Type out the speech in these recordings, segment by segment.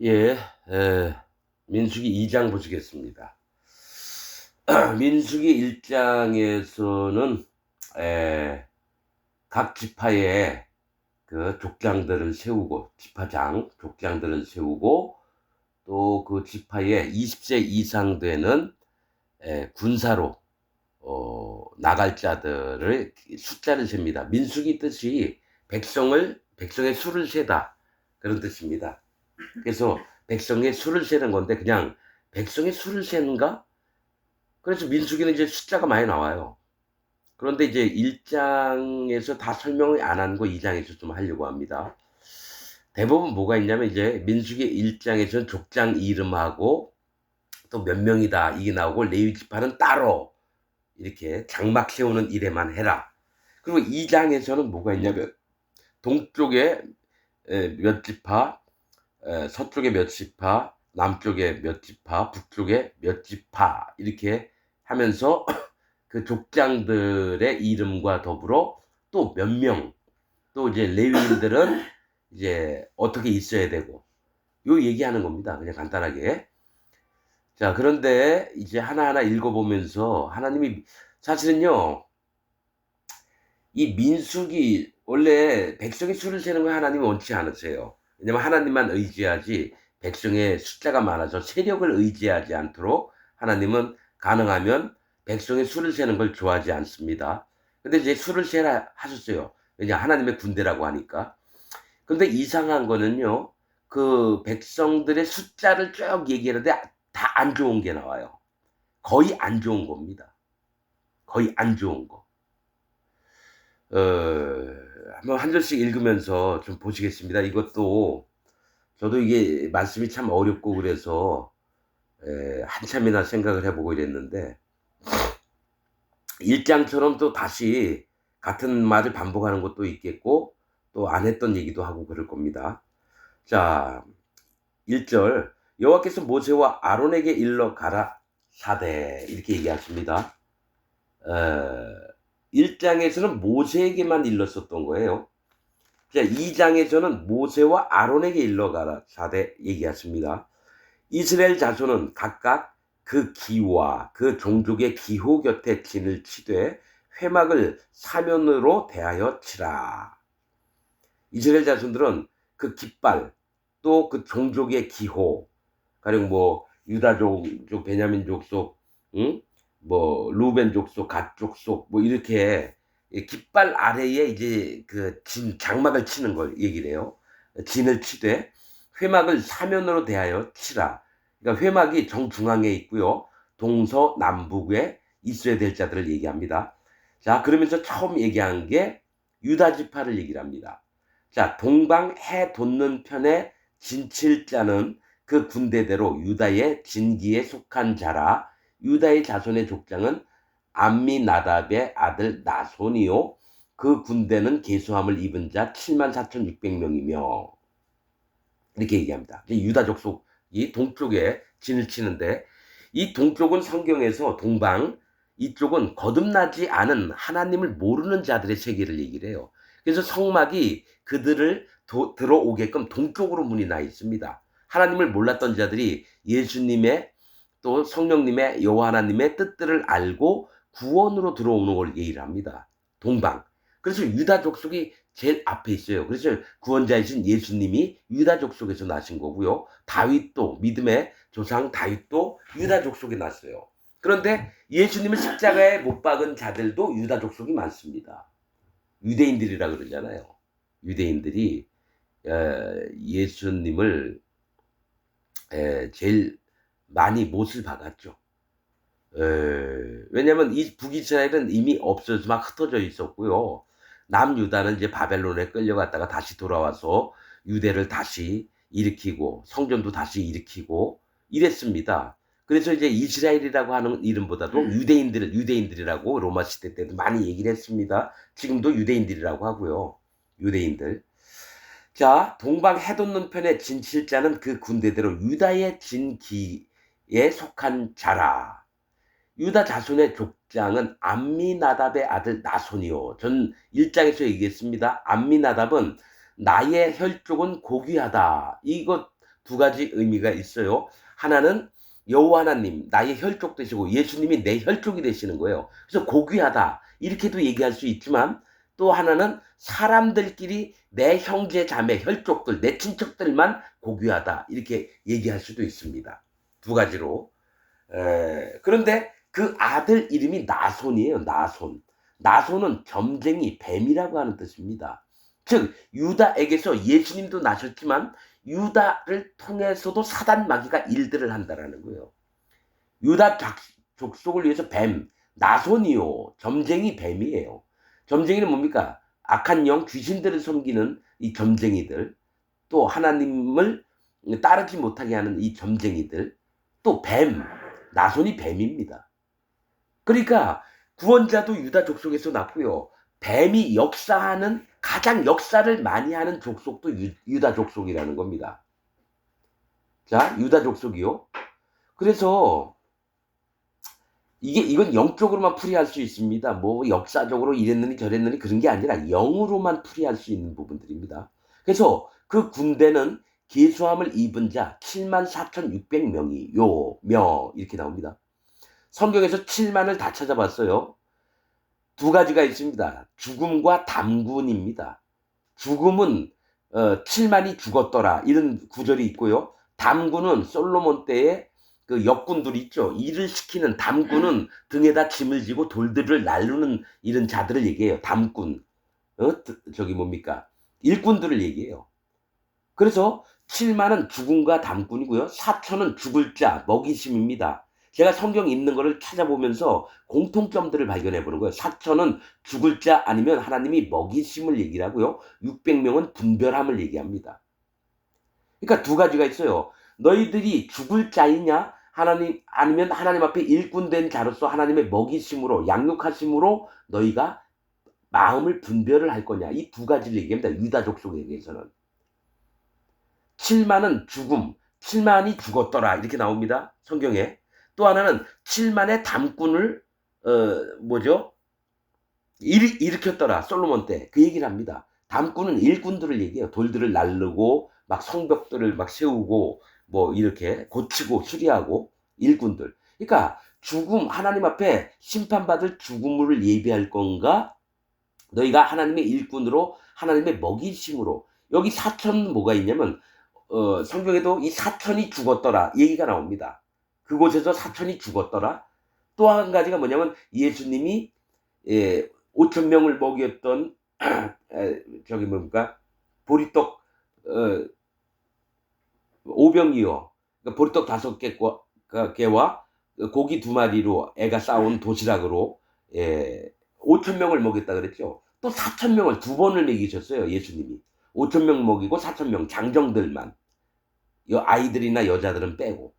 예. 에, 민수기 2장 보시겠습니다. 민수기 1장에서는 각 지파의 그 족장들을 세우고 족장들을 세우고 또 그 지파에 20세 이상 되는 군사로 나갈 자들을 숫자를 셉니다. 민수기 뜻이 백성의 수를 세다 그런 뜻입니다. 그래서 백성의 수를 세는 건데 그냥 백성의 수를 세는가? 그래서 민수기는 이제 숫자가 많이 나와요. 그런데 이제 1장에서 다 설명을 안 한 거 2장에서 좀 하려고 합니다. 대부분 뭐가 있냐면 이제 민수기 1장에서는 족장 이름하고 또 몇 명이다 이게 나오고 레위 지파는 따로 이렇게 장막 세우는 일에만 해라. 그리고 2장에서는 뭐가 있냐면 동쪽에 몇 지파, 서쪽에 몇 지파, 남쪽에 몇 지파, 북쪽에 몇 지파 이렇게 하면서 그 족장들의 이름과 더불어 또 몇 명, 또 이제 레위인들은 이제 어떻게 있어야 되고 요 얘기하는 겁니다. 그냥 간단하게. 자, 그런데 이제 하나하나 읽어보면서 하나님이 사실은요, 이 민수기 원래 백성의 수를 세는 거 하나님이 원치 않으세요. 왜냐면 하나님만 의지하지 백성의 숫자가 많아서 세력을 의지하지 않도록 하나님은 가능하면 백성의 수를 세는 걸 좋아하지 않습니다. 근데 이제 수를 세라 하셨어요. 왜냐 하나님의 군대라고 하니까. 근데 이상한 거는요. 그 백성들의 숫자를 쭉 얘기하는데 다 안 좋은 게 나와요. 거의 안 좋은 겁니다. 거의 안 좋은 거. 어, 한번 한 절씩 읽으면서 좀 보시겠습니다. 이것도 저도 이게 말씀이 참 어렵고 그래서 한참이나 생각을 해보고 이랬는데 1장처럼 또 다시 같은 말을 반복하는 것도 있겠고 또 안 했던 얘기도 하고 그럴 겁니다. 자, 1절 여호와께서 모세와 아론에게 일러 가라사대 이렇게 얘기하십니다. 1장에서는 모세에게만 일렀었던 거예요. 자, 2장에서는 모세와 아론에게 일러가라 사대 얘기했습니다. 이스라엘 자손은 각각 그 기와 그 종족의 기호 곁에 진을 치되 회막을 사면으로 대하여 치라. 이스라엘 자손들은 그 깃발 또 그 종족의 기호 가령 뭐 유다족, 베냐민 족속, 응? 뭐 루벤 족속, 갓 족속 뭐 이렇게 깃발 아래에 이제 그 장막을 치는 걸 얘기를 해요. 진을 치되 회막을 사면으로 대하여 치라. 그러니까 회막이 정중앙에 있고요. 동서남북에 있어야 될 자들을 얘기합니다. 자, 그러면서 처음 얘기한 게 유다 지파를 얘기를 합니다. 자, 동방 해 돋는 편에 진칠자는 그 군대대로 유다의 진기에 속한 자라. 유다의 자손의 족장은 암미나답의 아들 나손이요 그 군대는 계수함을 입은 자 74,600명이며 이렇게 얘기합니다. 유다 족속이 동쪽에 진을 치는데 이 동쪽은 성경에서 동방, 이쪽은 거듭나지 않은 하나님을 모르는 자들의 세계를 얘기를 해요. 그래서 성막이 그들을 들어오게끔 동쪽으로 문이 나 있습니다. 하나님을 몰랐던 자들이 예수님의 또 성령님의 여호와 하나님의 뜻들을 알고 구원으로 들어오는 걸 얘기를 합니다. 동방. 그래서 유다 족속이 제일 앞에 있어요. 그래서 구원자이신 예수님이 유다 족속에서 나신 거고요. 다윗도 믿음의 조상 다윗도 유다 족속에 났어요. 그런데 예수님을 십자가에 못 박은 자들도 유다 족속이 많습니다. 유대인들이라 그러잖아요. 유대인들이 예수님을 제일 많이 못을 박았죠. 왜냐면 이 북이스라엘은 이미 없어서 막 흩어져 있었고요. 남유다는 이제 바벨론에 끌려갔다가 다시 돌아와서 유대를 다시 일으키고 성전도 다시 일으키고 이랬습니다. 그래서 이제 이스라엘이라고 하는 이름보다도 유대인들이라고 로마 시대 때도 많이 얘기를 했습니다. 지금도 유대인들이라고 하고요. 유대인들. 자, 동방 해돋는 편의 진칠자는 그 군대대로 유다의 진기에 속한 자라. 유다 자손의 족장은 암미나답의 아들 나손이요. 전 1장에서 얘기했습니다. 암미나답은 나의 혈족은 고귀하다. 이거 두 가지 의미가 있어요. 하나는 여호와 하나님 나의 혈족 되시고 예수님이 내 혈족이 되시는 거예요. 그래서 고귀하다 이렇게도 얘기할 수 있지만 또 하나는 사람들끼리 내 형제 자매 혈족들 내 친척들만 고귀하다 이렇게 얘기할 수도 있습니다. 두 가지로. 그런데 그 아들 이름이 나손이에요. 나손. 나손은 점쟁이 뱀이라고 하는 뜻입니다. 즉 유다에게서 예수님도 나셨지만 유다를 통해서도 사단 마귀가 일들을 한다라는 거예요. 유다 족속을 위해서 뱀, 나손이요. 점쟁이 뱀이에요. 점쟁이는 뭡니까? 악한 영, 귀신들을 섬기는 이 점쟁이들, 또 하나님을 따르지 못하게 하는 이 점쟁이들, 또 뱀, 나손이 뱀입니다. 그러니까 구원자도 유다 족속에서 났고요. 뱀이 역사하는 가장 역사를 많이 하는 족속도 유다 족속이라는 겁니다. 자, 유다 족속이요. 그래서 이건 영적으로만 풀이할 수 있습니다. 뭐 역사적으로 이랬느니 저랬느니 그런 게 아니라 영으로만 풀이할 수 있는 부분들입니다. 그래서 그 군대는 계수함을 입은 자 74,600명이 며 이렇게 나옵니다. 성경에서 7만을 다 찾아봤어요. 두 가지가 있습니다. 죽음과 담군입니다. 죽음은 7만이 죽었더라 이런 구절이 있고요. 담군은 솔로몬 때에 그 역군들이 있죠. 일을 시키는 담군은 등에다 짐을 지고 돌들을 날르는 이런 자들을 얘기해요. 담군. 저기 뭡니까? 일꾼들을 얘기해요. 그래서 7만은 죽음과 담군이고요. 4천은 죽을 자, 먹이심입니다. 제가 성경 있는 거를 찾아보면서 공통점들을 발견해 보는 거예요. 4천은 죽을 자 아니면 하나님이 먹이심을 얘기를 하고요. 600명은 분별함을 얘기합니다. 그러니까 두 가지가 있어요. 너희들이 죽을 자이냐? 하나님 아니면 하나님 앞에 일꾼된 자로서 하나님의 먹이심으로 양육하심으로 너희가 마음을 분별을 할 거냐? 이 두 가지를 얘기합니다. 유다 족속에게서는. 7만은 죽음, 7만이 죽었더라 이렇게 나옵니다. 성경에. 또 하나는 7만의 담군을 일으켰더라 솔로몬 때 그 얘기를 합니다. 담군은 일꾼들을 얘기해요. 돌들을 날르고 막 성벽들을 막 세우고 뭐 이렇게 고치고 수리하고 일꾼들. 그러니까 죽음 하나님 앞에 심판받을 죽음을 예비할 건가? 너희가 하나님의 일꾼으로 하나님의 먹이심으로 여기 4천 뭐가 있냐면 성경에도 이 4천이 죽었더라 얘기가 나옵니다. 그곳에서 4천이 죽었더라. 또 한 가지가 뭐냐면 예수님이 5천 명을 먹였던 저기 뭡니까 보리떡 5병이요. 그러니까 보리떡 5개와 고기 2마리로 애가 싸운 도시락으로 5천 명을 먹였다 그랬죠. 또 4천 명을 2번을 먹이셨어요. 예수님이. 5천 명 먹이고 4천 명 장정들만. 아이들이나 여자들은 빼고.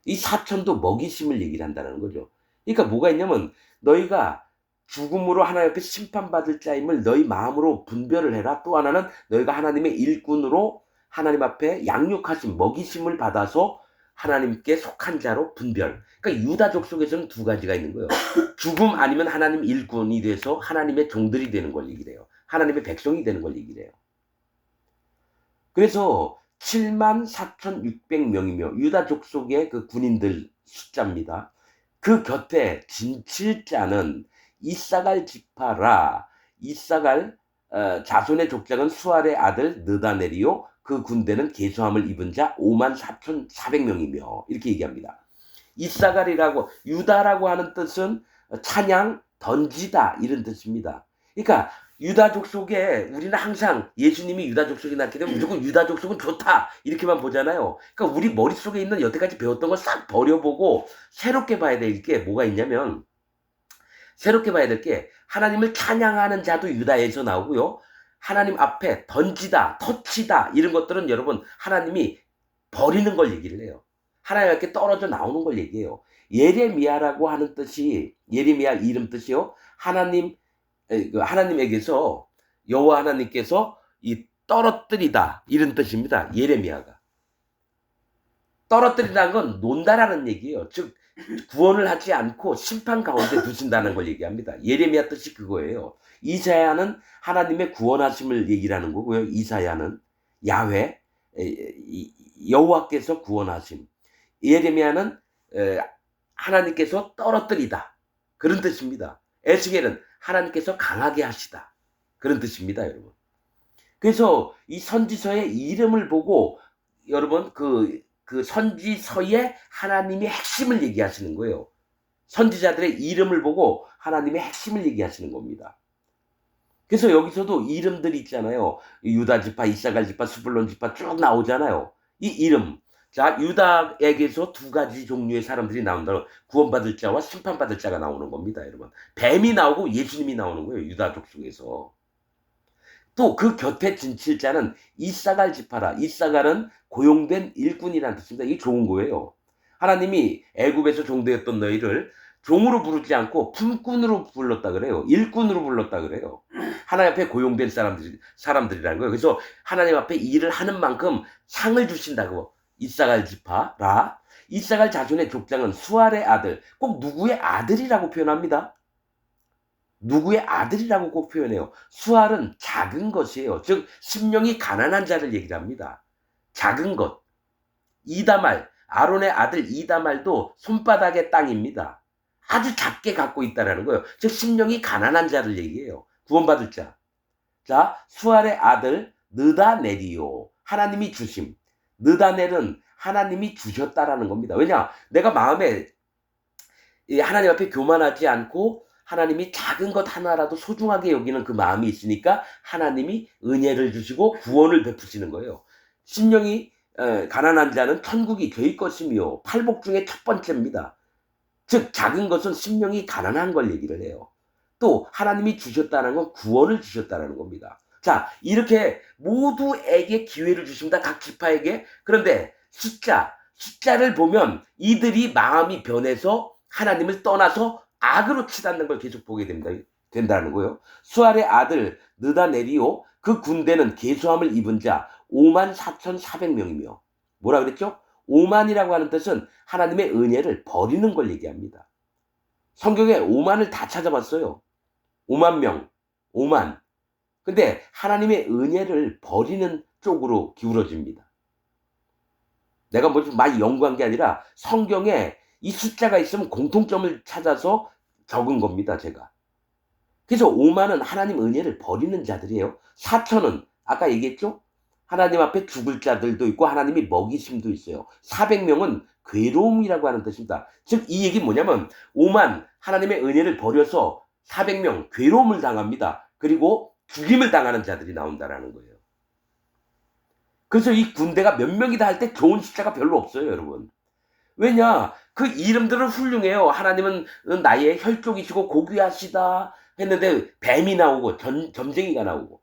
이 4천도 먹이심을 얘기를 한다는 거죠. 그러니까 뭐가 있냐면 너희가 죽음으로 하나님 앞에 심판받을 자임을 너희 마음으로 분별을 해라. 또 하나는 너희가 하나님의 일꾼으로 하나님 앞에 양육하심, 먹이심을 받아서 하나님께 속한 자로 분별. 그러니까 유다 족속에서는 두 가지가 있는 거예요. 죽음 아니면 하나님 일꾼이 돼서 하나님의 종들이 되는 걸 얘기를 해요. 하나님의 백성이 되는 걸 얘기를 해요. 그래서 74,600명이며 유다 족속의 그 군인들 숫자입니다. 그 곁에 진칠자는 이사갈 지파라. 이사갈 자손의 족장은 수알의 아들 느다넬이요. 그 군대는 계수함을 입은 자 54,400명이며 이렇게 얘기합니다. 이사갈이라고 유다라고 하는 뜻은 찬양, 던지다 이런 뜻입니다. 그러니까 유다족 속에 우리는 항상 예수님이 유다족 속에 낳게 되면 무조건 유다족 속은 좋다 이렇게만 보잖아요. 그러니까 우리 머릿속에 있는 여태까지 배웠던 걸 싹 버려보고 새롭게 봐야 될 게 뭐가 있냐면 새롭게 봐야 될 게 하나님을 찬양하는 자도 유다에서 나오고요. 하나님 앞에 던지다, 터치다 이런 것들은 여러분 하나님이 버리는 걸 얘기를 해요. 하나님 앞에 떨어져 나오는 걸 얘기해요. 예레미야라고 하는 뜻이 예레미야 이름 뜻이요. 하나님에게서 여호와 하나님께서 이 떨어뜨리다 이런 뜻입니다. 예레미야가. 떨어뜨린다는 건 논다라는 얘기예요. 즉 구원을 하지 않고 심판 가운데 두신다는 걸 얘기합니다. 예레미야 뜻이 그거예요. 이사야는 하나님의 구원하심을 얘기를 하는 거고요. 이사야는 야훼 여호와께서 구원하심. 예레미야는 하나님께서 떨어뜨리다. 그런 뜻입니다. 에스겔은 하나님께서 강하게 하시다. 그런 뜻입니다, 여러분. 그래서 이 선지서의 이름을 보고 여러분 그 선지서의 하나님의 핵심을 얘기하시는 거예요. 선지자들의 이름을 보고 하나님의 핵심을 얘기하시는 겁니다. 그래서 여기서도 이름들이 있잖아요. 유다 지파, 이사갈 지파, 스불론 지파 쭉 나오잖아요. 이 이름. 자, 유다에게서 두 가지 종류의 사람들이 나온다는 구원받을 자와 심판받을 자가 나오는 겁니다, 여러분. 뱀이 나오고 예수님이 나오는 거예요, 유다족 중에서. 또 그 곁에 진칠자는 이사갈 지파라. 이사갈은 고용된 일꾼이라는 뜻입니다. 이게 좋은 거예요. 하나님이 애굽에서 종되었던 너희를 종으로 부르지 않고 품꾼으로 불렀다 그래요. 일꾼으로 불렀다 그래요. 하나님 앞에 고용된 사람들이라는 거예요. 그래서 하나님 앞에 일을 하는 만큼 상을 주신다고. 이사갈 지파라. 이사갈 자손의 족장은 수알의 아들. 꼭 누구의 아들이라고 표현합니다. 누구의 아들이라고 꼭 표현해요. 수알은 작은 것이에요. 즉 심령이 가난한 자를 얘기를 합니다. 작은 것. 이다말, 아론의 아들 이다말도 손바닥의 땅입니다. 아주 작게 갖고 있다라는 거예요. 즉 심령이 가난한 자를 얘기해요. 구원받을 자. 자, 수알의 아들 느다넬이요. 하나님이 주심. 느다넬은 하나님이 주셨다라는 겁니다. 왜냐? 내가 마음에 하나님 앞에 교만하지 않고 하나님이 작은 것 하나라도 소중하게 여기는 그 마음이 있으니까 하나님이 은혜를 주시고 구원을 베푸시는 거예요. 심령이 가난한 자는 천국이 저희 것이며 팔복 중에 첫 번째입니다. 즉 작은 것은 심령이 가난한 걸 얘기를 해요. 또 하나님이 주셨다는 건 구원을 주셨다는 겁니다. 자, 이렇게 모두에게 기회를 주십니다. 각 지파에게. 그런데 숫자를 보면 이들이 마음이 변해서 하나님을 떠나서 악으로 치닫는 걸 계속 보게 된다는 거예요. 수알의 아들 느다네리오, 그 군대는 계수함을 입은 자 54,400명이며 뭐라 그랬죠? 5만이라고 하는 뜻은 하나님의 은혜를 버리는 걸 얘기합니다. 성경에 5만을 다 찾아봤어요. 5만 명, 5만. 근데 하나님의 은혜를 버리는 쪽으로 기울어집니다. 내가 뭐 좀 많이 연구한 게 아니라 성경에 이 숫자가 있으면 공통점을 찾아서 적은 겁니다, 제가. 그래서 5만은 하나님 은혜를 버리는 자들이에요. 4천은 아까 얘기했죠? 하나님 앞에 죽을 자들도 있고 하나님이 먹이심도 있어요. 400명은 괴로움이라고 하는 뜻입니다. 즉 이 얘기 뭐냐면 5만 하나님의 은혜를 버려서 400명 괴로움을 당합니다. 그리고 죽임을 당하는 자들이 나온다라는 거예요. 그래서 이 군대가 몇 명이다 할 때 좋은 숫자가 별로 없어요, 여러분. 왜냐? 그 이름들은 훌륭해요. 하나님은 나의 혈족이시고 고귀하시다 했는데 뱀이 나오고 점쟁이가 나오고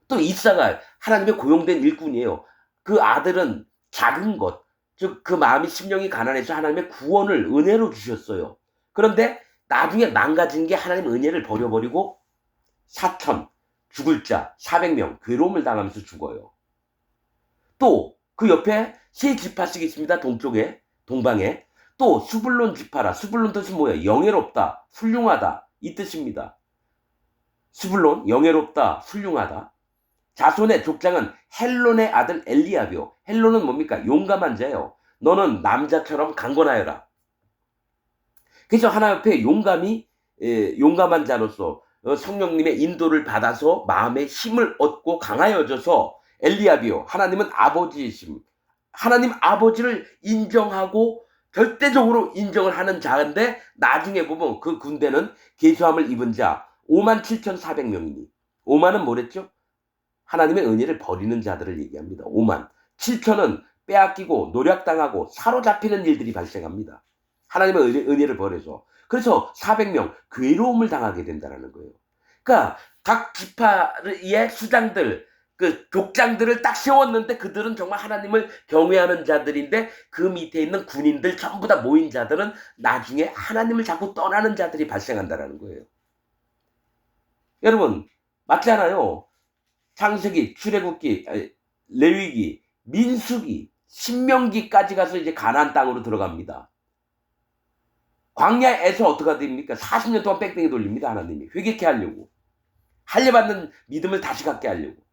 또 이사갈 하나님의 고용된 일꾼이에요. 그 아들은 작은 것, 즉 그 마음이 심령이 가난해서 하나님의 구원을 은혜로 주셨어요. 그런데 나중에 망가진 게 하나님 은혜를 버려버리고 4천 죽을 자 400명 괴로움을 당하면서 죽어요. 또 그 옆에 세 지파씩 있습니다. 동쪽에, 동방에. 또 스불론 지파라. 스불론 뜻은 뭐예요? 영예롭다, 훌륭하다 이 뜻입니다. 스불론 영예롭다, 훌륭하다. 자손의 족장은 헬론의 아들 엘리압이요. 헬론은 뭡니까? 용감한 자예요. 너는 남자처럼 강건하여라. 그래서 하나님 앞에 용감한 자로서 성령님의 인도를 받아서 마음의 힘을 얻고 강하여져서 엘리압이요. 하나님은 아버지이심. 하나님 아버지를 인정하고 절대적으로 인정을 하는 자인데 나중에 보면 그 군대는 계수함을 입은 자 57,400명이니 5만은 뭐랬죠? 하나님의 은혜를 버리는 자들을 얘기합니다. 5만. 7천은 빼앗기고 노략당하고 사로잡히는 일들이 발생합니다. 하나님의 은혜를 버려서. 그래서 400명 괴로움을 당하게 된다는 거예요. 그러니까 각 지파의 수장들, 그 족장들을 딱 세웠는데 그들은 정말 하나님을 경외하는 자들인데 그 밑에 있는 군인들 전부 다 모인 자들은 나중에 하나님을 자꾸 떠나는 자들이 발생한다는 거예요. 여러분 맞잖아요. 창세기, 출애굽기, 레위기, 민수기, 신명기까지 가서 이제 가나안 땅으로 들어갑니다. 광야에서 어떻게 됩니까? 40년 동안 뺑뺑이 돌립니다. 하나님이 회개케 하려고. 할례받는 믿음을 다시 갖게 하려고.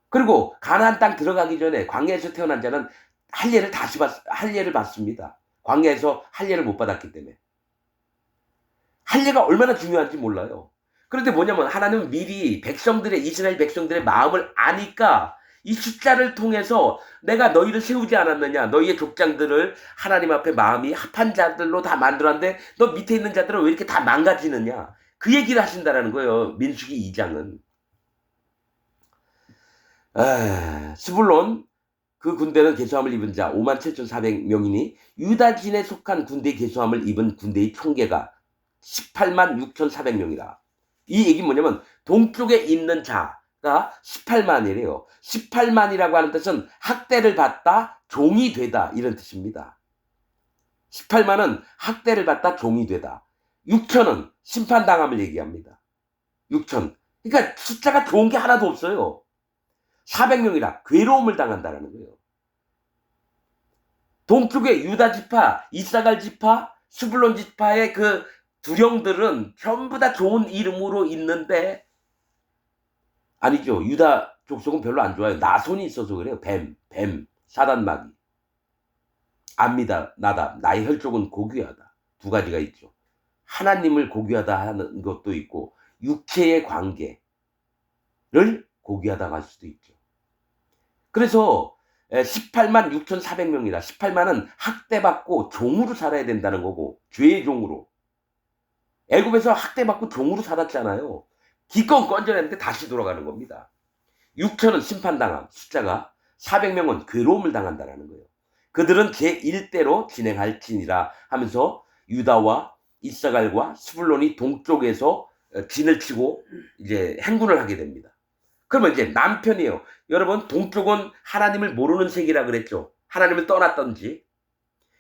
그리고 가나안 땅 들어가기 전에 광야에서 태어난 자는 할례를 받습니다. 광야에서 할례를 못 받았기 때문에. 할례가 얼마나 중요한지 몰라요. 그런데 뭐냐면 하나님은 미리 이스라엘 백성들의 마음을 아니까 이 숫자를 통해서 내가 너희를 세우지 않았느냐. 너희의 족장들을 하나님 앞에 마음이 합한 자들로 다 만들었는데 너 밑에 있는 자들은 왜 이렇게 다 망가지느냐. 그 얘기를 하신다라는 거예요. 민수기 2장은. 스불론 그 군대는 개수함을 입은 자 57,400명이니 유다진에 속한 군대의 개수함을 입은 군대의 총계가 186,400명이라. 이 얘기 뭐냐면 동쪽에 있는 자가 18만이래요. 18만이라고 하는 뜻은 학대를 받다, 종이 되다 이런 뜻입니다. 18만은 학대를 받다, 종이 되다. 6천은 심판당함을 얘기합니다. 6천. 그러니까 숫자가 좋은 게 하나도 없어요. 400명이라 괴로움을 당한다라는 거예요. 동쪽에 유다 지파, 이사갈 지파, 스불론 지파의 그 두령들은 전부 다 좋은 이름으로 있는데 아니죠. 유다 족속은 별로 안 좋아요. 나손이 있어서 그래요. 뱀, 사단마귀. 압니다. 나답, 나의 혈족은 고귀하다. 두 가지가 있죠. 하나님을 고귀하다 하는 것도 있고 육체의 관계를 고귀하다 할 수도 있죠. 그래서 18만 6,400명이라 18만은 학대받고 종으로 살아야 된다는 거고 죄의 종으로. 애굽에서 학대받고 종으로 살았잖아요. 기껏 건져냈는데 다시 돌아가는 겁니다. 6천은 심판당함, 숫자가 400명은 괴로움을 당한다라는 거예요. 그들은 제1대로 진행할지니라 하면서 유다와 이사갈과 스불론이 동쪽에서 진을 치고 이제 행군을 하게 됩니다. 그러면 이제 남편이에요. 여러분 동쪽은 하나님을 모르는 세계라 그랬죠. 하나님을 떠났던지.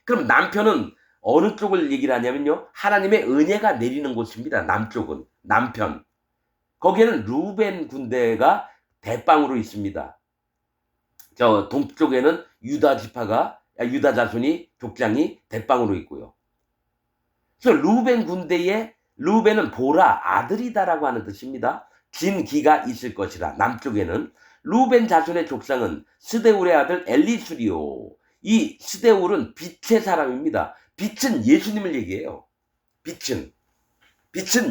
그럼 남편은 어느 쪽을 얘기를 하냐면요. 하나님의 은혜가 내리는 곳입니다. 남쪽은. 남편. 거기에는 루벤 군대가 대빵으로 있습니다. 저 동쪽에는 유다 자손이 족장이 대빵으로 있고요. 그래서 루벤 군대에 루벤은 보라 아들이다라고 하는 뜻입니다. 진기가 있을 것이라. 남쪽에는 루벤 자손의 족장은 스데울의 아들 엘리수리오. 이 스데울은 빛의 사람입니다. 빛은 예수님을 얘기해요. 빛은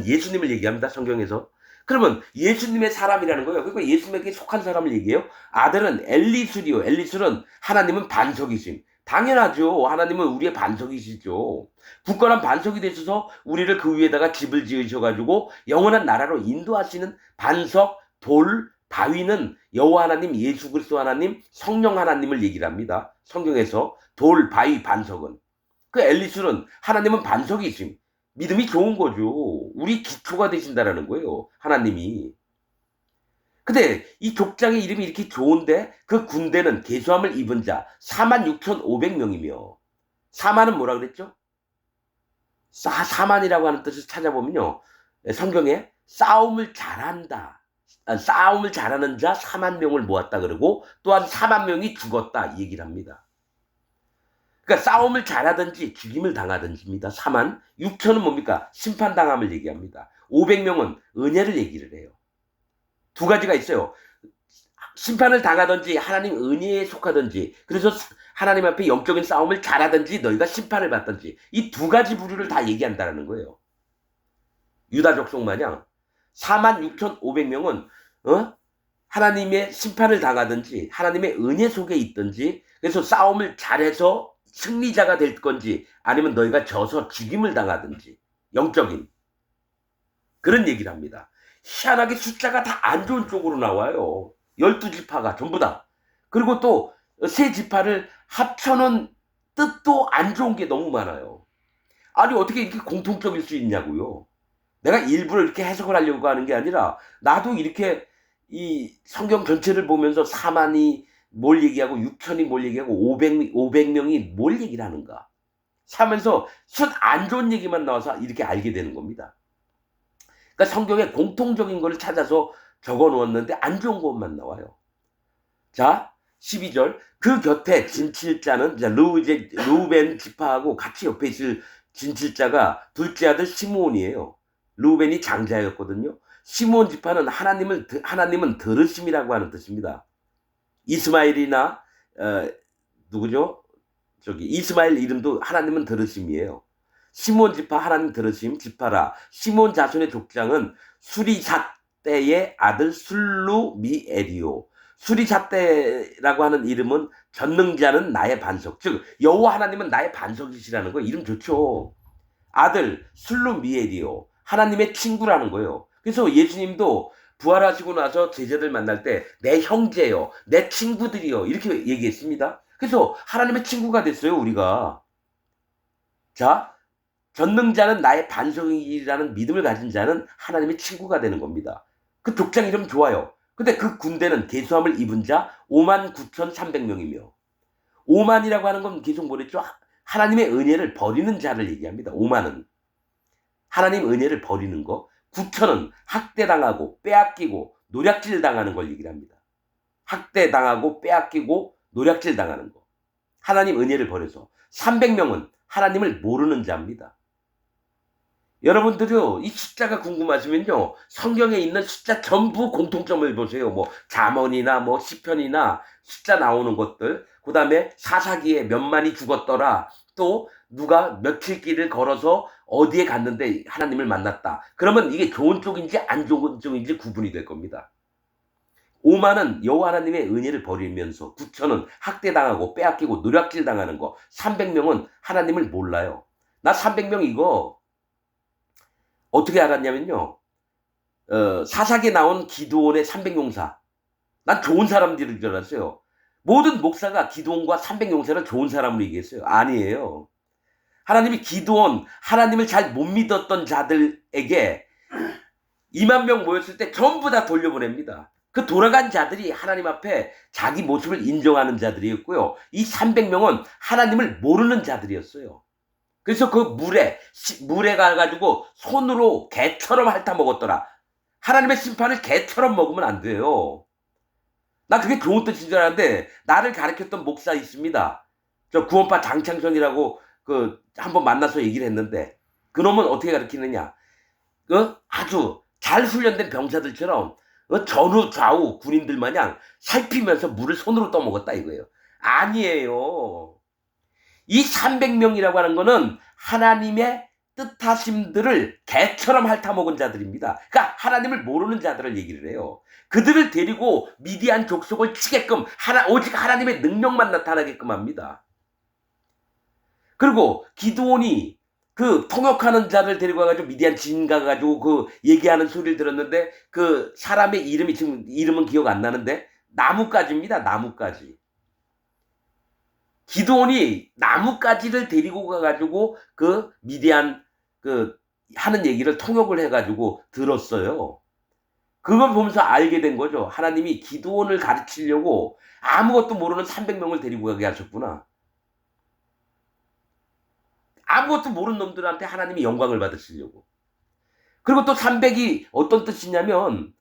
예수님을 얘기합니다. 성경에서. 그러면 예수님의 사람이라는 거예요. 그러니까 예수님에게 속한 사람을 얘기해요. 아들은 엘리수리오. 엘리술은 하나님은 반석이심. 당연하죠. 하나님은 우리의 반석이시죠. 굳건한 반석이 되셔서 우리를 그 위에다가 집을 지으셔가지고 영원한 나라로 인도하시는 반석, 돌, 바위는 여호와 하나님, 예수 그리스도 하나님, 성령 하나님을 얘기를 합니다. 성경에서 돌, 바위, 반석은. 그 엘리술은 하나님은 반석이심. 믿음이 좋은 거죠. 우리 기초가 되신다라는 거예요. 하나님이. 근데 이 족장의 이름이 이렇게 좋은데 그 군대는 개수함을 입은 자 46,500명이며 4만은 뭐라 그랬죠? 4만이라고 하는 뜻을 찾아보면요. 성경에 싸움을 잘한다. 싸움을 잘하는 자 4만 명을 모았다 그러고 또한 4만 명이 죽었다 이 얘기를 합니다. 그러니까 싸움을 잘하든지 죽임을 당하든지입니다. 4만. 6천은 뭡니까? 심판당함을 얘기합니다. 500명은 은혜를 얘기를 해요. 두 가지가 있어요. 심판을 당하든지 하나님 은혜에 속하든지 그래서 하나님 앞에 영적인 싸움을 잘하든지 너희가 심판을 받든지 이 두 가지 부류를 다 얘기한다는 거예요. 유다 족속 마냥 46,500명은 하나님의 심판을 당하든지 하나님의 은혜 속에 있든지 그래서 싸움을 잘해서 승리자가 될 건지 아니면 너희가 져서 죽임을 당하든지 영적인 그런 얘기를 합니다. 희한하게 숫자가 다 안 좋은 쪽으로 나와요. 12지파가 전부 다. 그리고 또 세 지파를 합쳐놓은 뜻도 안 좋은 게 너무 많아요. 아니 어떻게 이렇게 공통적일 수 있냐고요. 내가 일부러 이렇게 해석을 하려고 하는 게 아니라 나도 이렇게 이 성경 전체를 보면서 4만이 뭘 얘기하고 6천이 뭘 얘기하고 500명이 뭘 얘기를 하는가 하면서 순 안 좋은 얘기만 나와서 이렇게 알게 되는 겁니다. 그러니까 성경에 공통적인 걸 찾아서 적어 놓았는데 안 좋은 것만 나와요. 자 12절 그 곁에 진칠자는 루벤 지파하고 같이 옆에 있을 진칠자가 둘째 아들 시므온이에요. 루벤이 장자였거든요. 시므온 지파는 하나님은 들으심이라고 하는 뜻입니다. 이스마엘이나 누구죠? 저기 이스마엘 이름도 하나님은 들으심이에요. 시몬 지파 하나님 들으심 지파라. 시몬 자손의 족장은 수리삿대의 아들 술루미엘이요. 수리삿대라고 하는 이름은 전능자는 나의 반석. 즉 여호와 하나님은 나의 반석이시라는 거. 이름 좋죠. 아들 술루미엘이요. 하나님의 친구라는 거예요. 그래서 예수님도 부활하시고 나서 제자들 만날 때 내 형제요, 내 친구들이요 이렇게 얘기했습니다. 그래서 하나님의 친구가 됐어요, 우리가. 자, 전능자는 나의 반석이라는 믿음을 가진 자는 하나님의 친구가 되는 겁니다. 그 족장 이름 좋아요. 근데 그 군대는 계수함을 입은 자 59,300명이며 5만이라고 하는 건 계속 뭐랬죠? 하나님의 은혜를 버리는 자를 얘기합니다. 5만은 하나님 은혜를 버리는 거. 9천은 학대당하고 빼앗기고 노략질 당하는 걸 얘기를 합니다. 학대당하고 빼앗기고 노략질 당하는 거. 하나님 은혜를 버려서. 300명은 하나님을 모르는 자입니다. 여러분들요, 이 숫자가 궁금하시면요, 성경에 있는 숫자 전부 공통점을 보세요. 뭐 잠언이나 뭐 시편이나 숫자 나오는 것들, 그 다음에 사사기에 몇만이 죽었더라, 또 누가 며칠 길을 걸어서 어디에 갔는데 하나님을 만났다. 그러면 이게 좋은 쪽인지 안 좋은 쪽인지 구분이 될 겁니다. 5만은 여호와 하나님의 은혜를 버리면서, 9천은 학대당하고 빼앗기고 노략질 당하는 거, 300명은 하나님을 몰라요. 나 300명 이거 어떻게 알았냐면요, 사사기에 나온 기드온의 300용사. 난 좋은 사람들인 줄 알았어요. 모든 목사가 기드온과 300용사를 좋은 사람으로 얘기했어요. 아니에요. 하나님이 기드온, 하나님을 잘 못 믿었던 자들에게 2만 명 모였을 때 전부 다 돌려보냅니다. 그 돌아간 자들이 하나님 앞에 자기 모습을 인정하는 자들이었고요. 이 300명은 하나님을 모르는 자들이었어요. 그래서 그 물에 가가지고 손으로 개처럼 핥아 먹었더라. 하나님의 심판을 개처럼 먹으면 안 돼요. 나 그게 좋은 뜻인 줄 알았는데, 나를 가르쳤던 목사 있습니다. 저 구원파 장창선이라고 한번 만나서 얘기를 했는데, 그놈은 어떻게 가르치느냐. 아주 잘 훈련된 병사들처럼 전후 좌우 군인들 마냥 살피면서 물을 손으로 떠먹었다 이거예요. 아니에요. 이 300명이라고 하는 거는 하나님의 뜻하심들을 개처럼 핥아먹은 자들입니다. 그러니까 하나님을 모르는 자들을 얘기를 해요. 그들을 데리고 미디안 족속을 치게끔 오직 하나님의 능력만 나타나게끔 합니다. 그리고 기드온이 그 통역하는 자를 데리고 가가지고 미디안 진 가가지고 그 얘기하는 소리를 들었는데, 그 사람의 이름이 지금 이름은 기억 안 나는데 나뭇가지입니다. 나뭇가지. 기드온이 나뭇가지를 데리고 가가지고 그 미디안 하는 얘기를 통역을 해가지고 들었어요. 그걸 보면서 알게 된 거죠. 하나님이 기드온을 가르치려고 아무것도 모르는 300명을 데리고 가게 하셨구나. 아무것도 모르는 놈들한테 하나님이 영광을 받으시려고. 그리고 또 300이 어떤 뜻이냐면,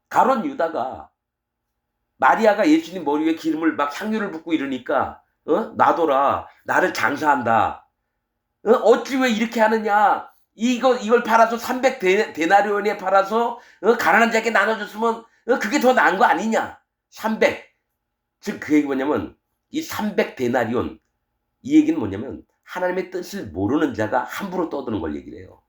가론 유다가 마리아가 예수님 머리 위에 기름을 막 향유를 붓고 이러니까 놔둬라, 나를 장사한다. 어찌 왜 이렇게 하느냐. 이걸 팔아서 300데나리온에 팔아서 가난한 자에게 나눠줬으면 그게 더 나은 거 아니냐. 300. 즉 그 얘기 뭐냐면, 이 300데나리온, 이 얘기는 뭐냐면 하나님의 뜻을 모르는 자가 함부로 떠드는 걸 얘기를 해요.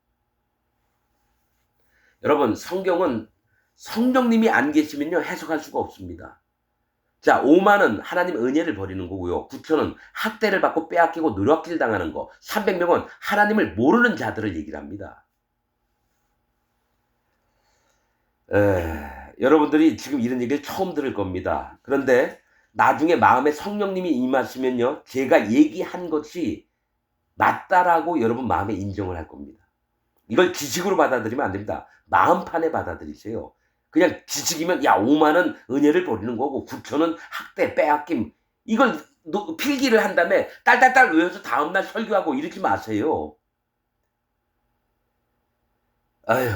여러분, 성경은 성령님이 안 계시면요 해석할 수가 없습니다. 자, 5만은 하나님 은혜를 버리는 거고요. 9천은 학대를 받고 빼앗기고 노략질 당하는 거. 300명은 하나님을 모르는 자들을 얘기를 합니다. 여러분들이 지금 이런 얘기를 처음 들을 겁니다. 그런데 나중에 마음에 성령님이 임하시면요, 제가 얘기한 것이 맞다라고 여러분 마음에 인정을 할 겁니다. 이걸 지식으로 받아들이면 안 됩니다. 마음판에 받아들이세요. 그냥 지식이면 5만은 은혜를 버리는 거고 9천은 학대 빼앗김, 이걸 필기를 한 다음에 딸딸딸 외워서 다음날 설교하고 이러지 마세요. 아휴,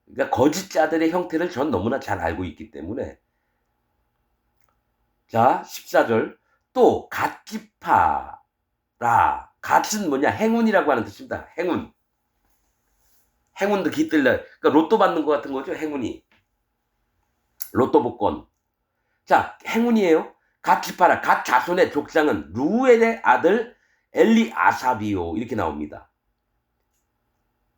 그러니까 거짓자들의 형태를 전 너무나 잘 알고 있기 때문에. 자, 14절. 또 갓지파라. 갓은 뭐냐? 행운이라고 하는 뜻입니다. 행운. 행운도 깃들려. 그러니까 로또 받는 것 같은 거죠, 행운이. 로또 복권. 자, 행운이에요. 갓 지파라. 갓 자손의 족장은 루엘의 아들 엘리아삽이요. 이렇게 나옵니다.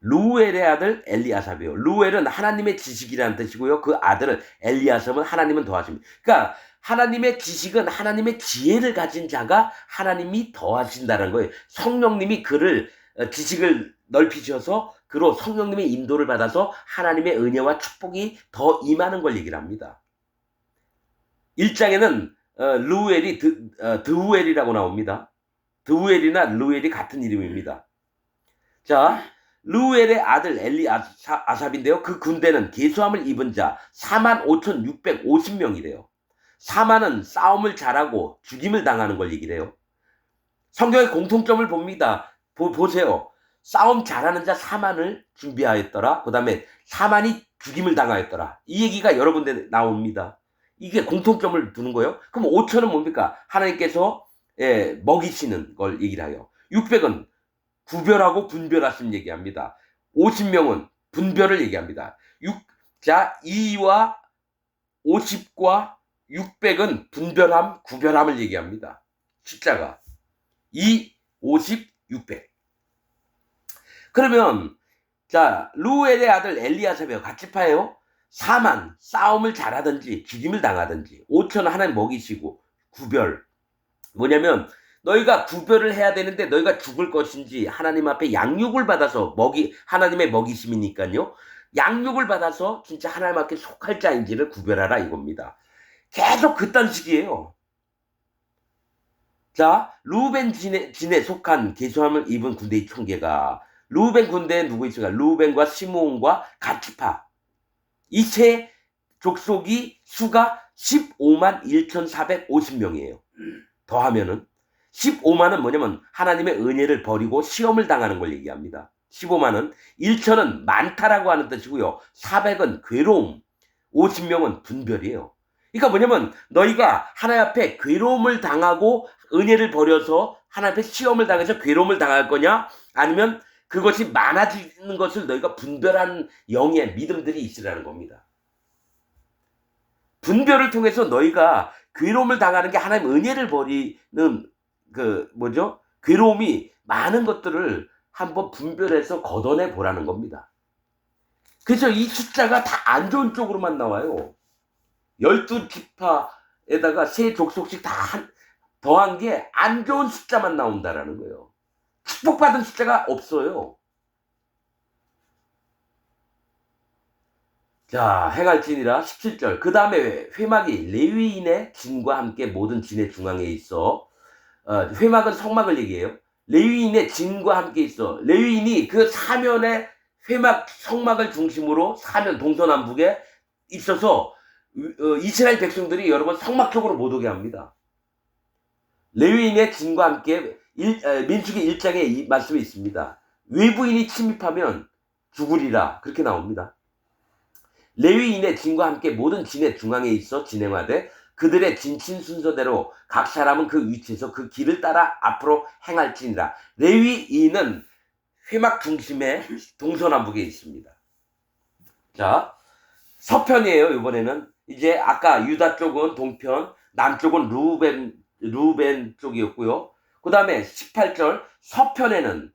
루엘의 아들 엘리아삽이요. 루엘은 하나님의 지식이라는 뜻이고요. 그 아들은 엘리아삽은 하나님은 더하십니다. 그러니까 하나님의 지식은 하나님의 지혜를 가진 자가 하나님이 더하신다는 거예요. 성령님이 그를 지식을 넓히셔서 그로 성령님의 인도를 받아서 하나님의 은혜와 축복이 더 임하는 걸 얘기를 합니다. 1장에는 루엘이 드우엘이라고 나옵니다. 드우엘이나 루엘이 같은 이름입니다. 자, 루엘의 아들 엘리아삽인데요. 그 군대는 계수함을 입은 자 45,650명이래요. 사만은 싸움을 잘하고 죽임을 당하는 걸 얘기를 해요. 성경의 공통점을 봅니다. 보세요. 싸움 잘하는 자 사만을 준비하였더라. 그 다음에 사만이 죽임을 당하였더라. 이 얘기가 여러 군데 나옵니다. 이게 공통점을 두는 거예요. 그럼 5천은 뭡니까? 하나님께서 먹이시는 걸 얘기를 해요. 600은 구별하고 분별하심 얘기합니다. 50명은 분별을 얘기합니다. 자, 2와 50과 600은 분별함, 구별함을 얘기합니다. 숫자가 2, 50, 600. 그러면 자, 루엘의 아들 엘리아삽이요. 갓지파예요. 사만, 싸움을 잘하든지 죽임을 당하든지 5천은 하나님 먹이시고 구별. 뭐냐면 너희가 구별을 해야 되는데 너희가 죽을 것인지 하나님 앞에 양육을 받아서 하나님의 먹이심이니까요. 양육을 받아서 진짜 하나님 앞에 속할 자인지를 구별하라 이겁니다. 계속 그딴 식이에요. 자, 루벤 진에 속한 계수함을 입은 군대의 총계가 루벤 군대에 누구 있을까? 루벤과 시므온과 갓지파. 이 세 족속이 수가 15만 1,450명이에요. 더하면은 15만은 뭐냐면 하나님의 은혜를 버리고 시험을 당하는 걸 얘기합니다. 15만은 1천은 많다라고 하는 뜻이고요. 400은 괴로움, 50명은 분별이에요. 그러니까 뭐냐면 너희가 하나님 앞에 괴로움을 당하고 은혜를 버려서 하나님 앞에 시험을 당해서 괴로움을 당할 거냐? 아니면 그것이 많아지는 것을 너희가 분별한 영의 믿음들이 있으라는 겁니다. 분별을 통해서 너희가 괴로움을 당하는 게 하나님 은혜를 버리는 괴로움이 많은 것들을 한번 분별해서 걷어내 보라는 겁니다. 그래서 이 숫자가 다 안 좋은 쪽으로만 나와요. 12지파에다가 세 족속씩 다 더한 게 안 좋은 숫자만 나온다라는 거예요. 축복받은 숫자가 없어요. 자, 행할지니라 17절. 그 다음에 회막이 레위인의 진과 함께 모든 진의 중앙에 있어. 회막은 성막을 얘기해요. 레위인의 진과 함께 있어. 레위인이 그 사면의 회막 성막을 중심으로 사면 동서남북에 있어서 이스라엘 백성들이 여러분 성막 쪽으로 못 오게 합니다. 레위인의 진과 함께 민수기 1장에 이 말씀이 있습니다. 외부인이 침입하면 죽으리라 그렇게 나옵니다. 레위인의 진과 함께 모든 진의 중앙에 있어 진행하되 그들의 진친 순서대로 각 사람은 그 위치에서 그 길을 따라 앞으로 행할지니라. 레위인은 회막 중심에 동서남북에 있습니다. 자, 서편이에요. 이번에는 이제 아까 유다 쪽은 동편, 남쪽은 루벤 쪽이었고요. 그 다음에 18절 서편에는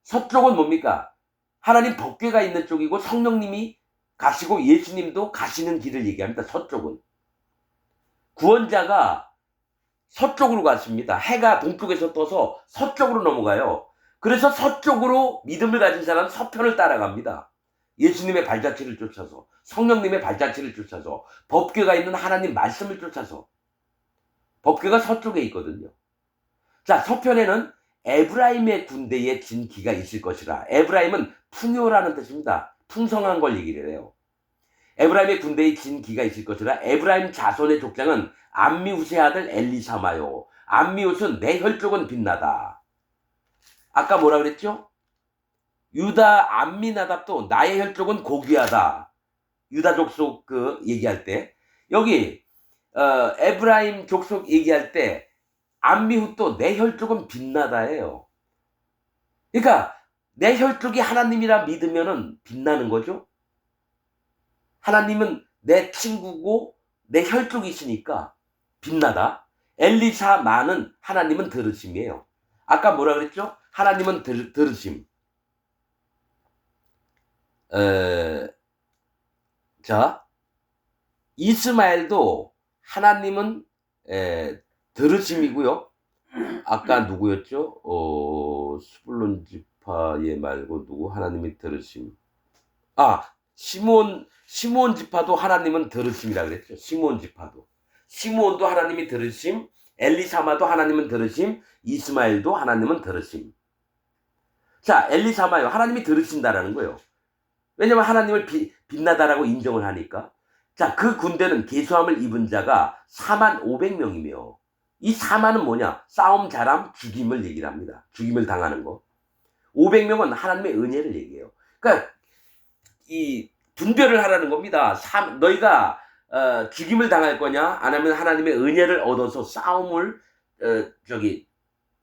서쪽은 뭡니까? 하나님 법궤가 있는 쪽이고 성령님이 가시고 예수님도 가시는 길을 얘기합니다. 서쪽은. 구원자가 서쪽으로 갔습니다. 해가 동쪽에서 떠서 서쪽으로 넘어가요. 그래서 서쪽으로 믿음을 가진 사람은 서편을 따라갑니다. 예수님의 발자취를 쫓아서, 성령님의 발자취를 쫓아서, 법궤가 있는 하나님 말씀을 쫓아서. 법궤가 서쪽에 있거든요. 자, 서편에는 에브라임의 군대에 진 기가 있을 것이라. 에브라임은 풍요라는 뜻입니다. 풍성한 걸 얘기를 해요. 에브라임의 군대에 진 기가 있을 것이라. 에브라임 자손의 족장은 암미웃의 아들 엘리사마요. 암미웃은 내 혈족은 빛나다. 아까 뭐라 그랬죠? 유다 암미나답도 나의 혈족은 고귀하다. 유다 족속 얘기할 때 여기 에브라임 족속 얘기할 때 암미훗도 내 혈족은 빛나다예요. 그러니까 내 혈족이 하나님이라 믿으면은 빛나는 거죠. 하나님은 내 친구고 내 혈족이시니까 빛나다. 엘리사마는 하나님은 들으심이에요. 아까 뭐라 그랬죠? 하나님은 들으심. 자, 이스마엘도 하나님은 들으심이고요. 아까 누구였죠? 스불론 지파에 말고 누구? 하나님이 들으심. 시므온 지파도 하나님은 들으심이라 그랬죠. 시므온 지파도. 시므온도 하나님이 들으심, 엘리사마도 하나님은 들으심, 이스마엘도 하나님은 들으심. 자, 엘리사마요. 하나님이 들으신다라는 거예요. 왜냐면 하나님을 빛나다라고 인정을 하니까. 자, 그 군대는 계수함을 입은 자가 45,000명이며 이 4만은 뭐냐? 싸움, 자람, 죽임을 얘기를 합니다. 죽임을 당하는 거. 500명은 하나님의 은혜를 얘기해요. 그러니까 이 분별을 하라는 겁니다. 너희가 죽임을 당할 거냐? 아니면 하나님의 은혜를 얻어서 싸움을